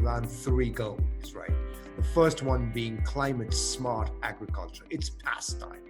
around three goals, right? The first one being climate smart agriculture. It's past time.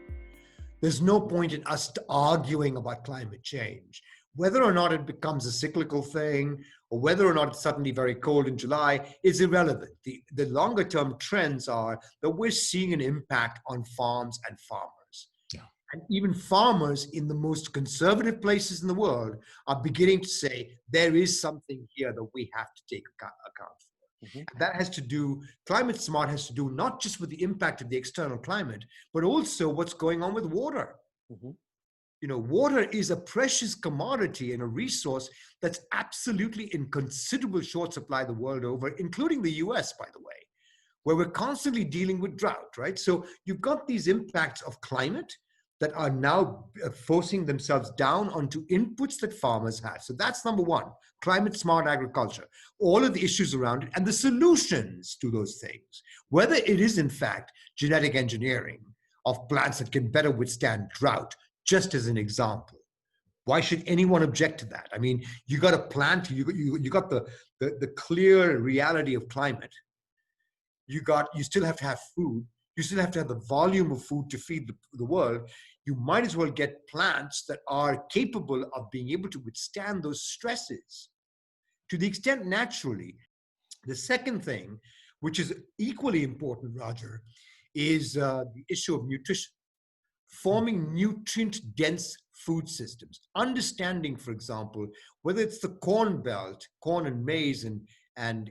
There's no point in us arguing about climate change. Whether or not it becomes a cyclical thing, or whether or not it's suddenly very cold in July, is irrelevant. The longer term trends are that we're seeing an impact on farms and farmers. Yeah. And even farmers in the most conservative places in the world are beginning to say there is something here that we have to take account for. Mm-hmm. That has to do, climate smart has to do not just with the impact of the external climate, but also what's going on with water. Mm-hmm. You know, water is a precious commodity and a resource that's absolutely in considerable short supply the world over, including the US, by the way, where we're constantly dealing with drought, right? So you've got these impacts of climate that are now forcing themselves down onto inputs that farmers have. So that's number one, climate smart agriculture, all of the issues around it and the solutions to those things, whether it is in fact genetic engineering of plants that can better withstand drought, just as an example. Why should anyone object to that? I mean, you got a plant, you got the clear reality of climate. You still have to have food. You still have to have the volume of food to feed the world. You might as well get plants that are capable of being able to withstand those stresses to the extent naturally. The second thing, which is equally important, Roger, is the issue of nutrition. Forming nutrient-dense food systems. Understanding, for example, whether it's the corn belt, corn and maize and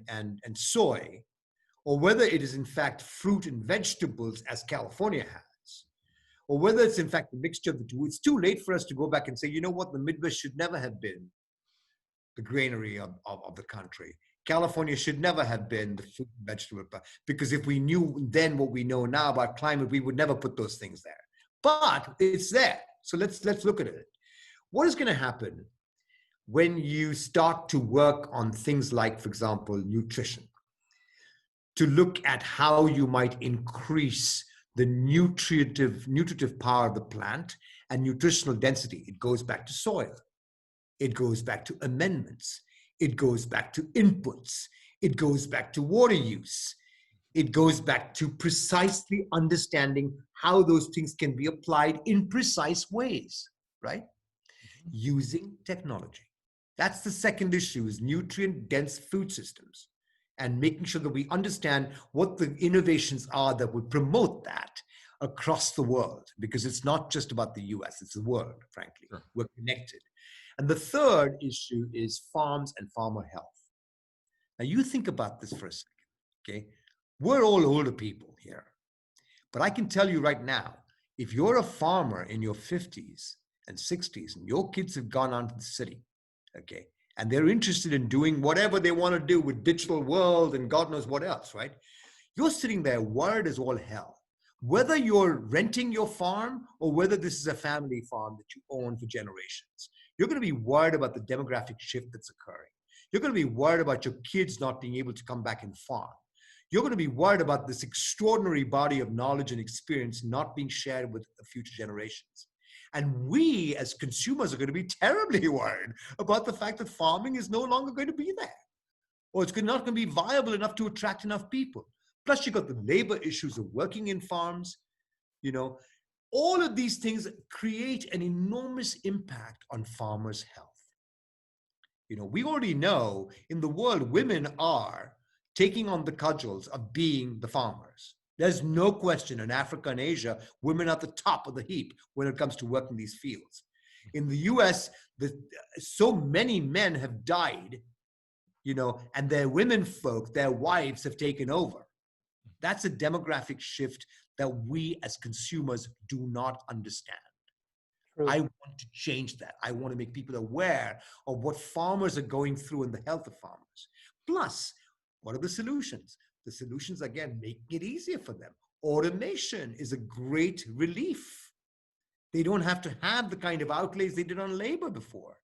soy, or whether it is in fact fruit and vegetables as California has, or whether it's in fact a mixture of the two. It's too late for us to go back and say, you know what, the Midwest should never have been the granary of the country. California should never have been the fruit and vegetable, because if we knew then what we know now about climate, we would never put those things there. But it's there. So let's look at it. What is going to happen when you start to work on things like, for example, nutrition, to look at how you might increase the nutritive power of the plant and nutritional density? It goes back to soil. It goes back to amendments. It goes back to inputs. It goes back to water use. It goes back to precisely understanding how those things can be applied in precise ways, right? Mm-hmm. Using technology. That's the second issue, is nutrient-dense food systems, and making sure that we understand what the innovations are that would promote that across the world, because it's not just about the US, it's the world, frankly. Sure. We're connected. And the third issue is farms and farmer health. Now you think about this for a second, okay? We're all older people here, but I can tell you right now, if you're a farmer in your 50s and 60s and your kids have gone on to the city, okay, and they're interested in doing whatever they want to do with digital world and God knows what else, right? You're sitting there worried as all hell. Whether you're renting your farm or whether this is a family farm that you own for generations, you're going to be worried about the demographic shift that's occurring. You're going to be worried about your kids not being able to come back and farm. You're going to be worried about this extraordinary body of knowledge and experience not being shared with future generations. And we as consumers are going to be terribly worried about the fact that farming is no longer going to be there, or it's not going to be viable enough to attract enough people. Plus you've got the labor issues of working in farms. You know, all of these things create an enormous impact on farmers' health. You know, we already know in the world, women are taking on the cudgels of being the farmers. There's no question in Africa and Asia, women are at the top of the heap when it comes to working these fields. In the US, so many men have died, you know, and their women folk, their wives have taken over. That's a demographic shift that we as consumers do not understand. True. I want to change that. I want to make people aware of what farmers are going through and the health of farmers. Plus, what are the solutions? The solutions, again, making it easier for them. Automation is a great relief. They don't have to have the kind of outlays they did on labor before.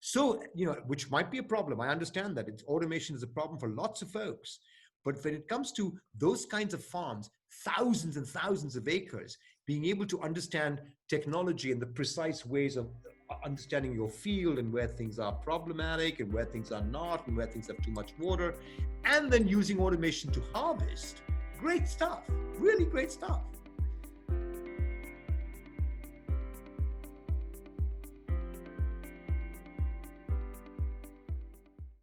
So, you know, which might be a problem. I understand that automation is a problem for lots of folks. But when it comes to those kinds of farms, thousands and thousands of acres, being able to understand technology and the precise ways of understanding your field and where things are problematic and where things are not and where things have too much water, and then using automation to harvest. Great stuff, really great stuff.